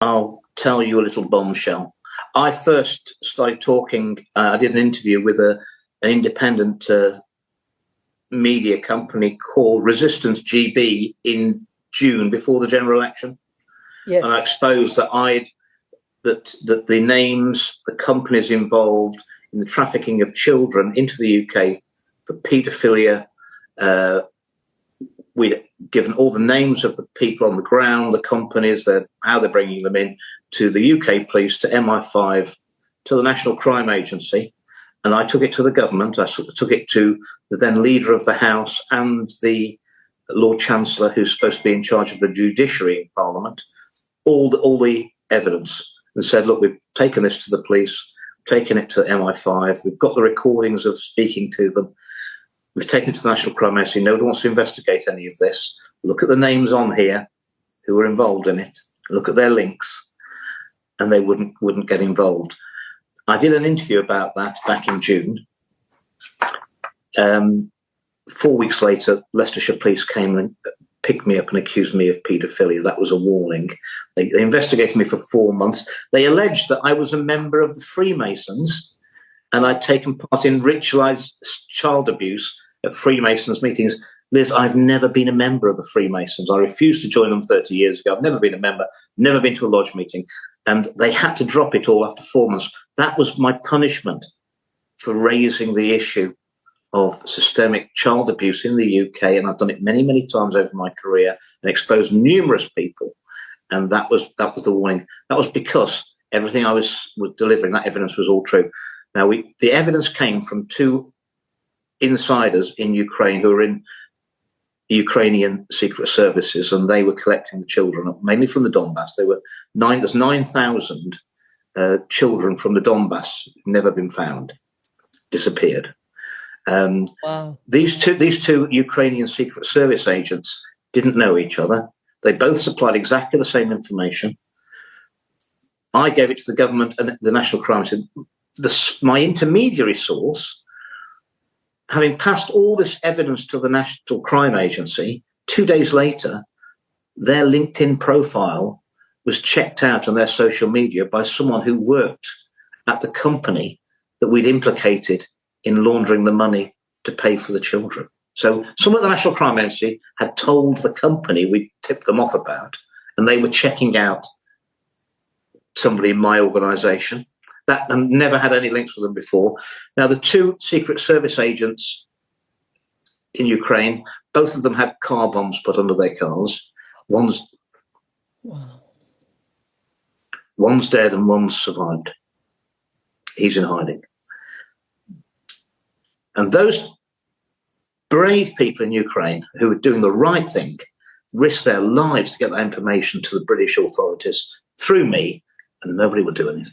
I'll tell you a little bombshell. I first started talking, I did an interview with an independent media company called Resistance GB in June before the general election. Yes. And I exposed that the names, the companies involved in the trafficking of children into the UK for paedophilia. We'd given all the names of the people on the ground, the companies, how they're bringing them in, to the UK police, to MI5, to the National Crime Agency. And I took it to the government. I took it to the then leader of the House and the Lord Chancellor, who's supposed to be in charge of the judiciary in Parliament, all the evidence, and said, look, we've taken this to the police, taken it to MI5, we've got the recordings of speaking to them, we've taken it to the National Crime Agency, nobody wants to investigate any of this. Look at the names on here who were involved in it, look at their links, and they wouldn't get involved. I did an interview about that back in June. 4 weeks later, Leicestershire Police came and picked me up and accused me of paedophilia. That was a warning. They investigated me for 4 months. They alleged that I was a member of the Freemasons and I'd taken part in ritualized child abuse at Freemasons meetings. Liz, I've never been a member of the Freemasons. I refused to join them 30 years ago. I've never been a member, never been to a lodge meeting. And they had to drop it all after 4 months. That was my punishment for raising the issue of systemic child abuse in the UK. And I've done it many, many times over my career and exposed numerous people. And that was the warning. That was because everything I was delivering, that evidence was all true. Now, the evidence came from two insiders in Ukraine who were in Ukrainian secret services, and they were collecting the children, mainly from the Donbass. There's 9,000 children from the Donbass who've never been found, disappeared. Wow. These two Ukrainian secret service agents didn't know each other. They both supplied exactly the same information. I gave it to the government and the National Crime Agency. My intermediary source, having passed all this evidence to the National Crime Agency, 2 days later, their LinkedIn profile was checked out on their social media by someone who worked at the company that we'd implicated in laundering the money to pay for the children. So someone at the National Crime Agency had told the company we tipped them off about, and they were checking out somebody in my organisation. That and never had any links with them before. Now, the two Secret Service agents in Ukraine, both of them had car bombs put under their cars. One's dead and one's survived. He's in hiding. And those brave people in Ukraine who were doing the right thing risked their lives to get that information to the British authorities through me, and nobody would do anything.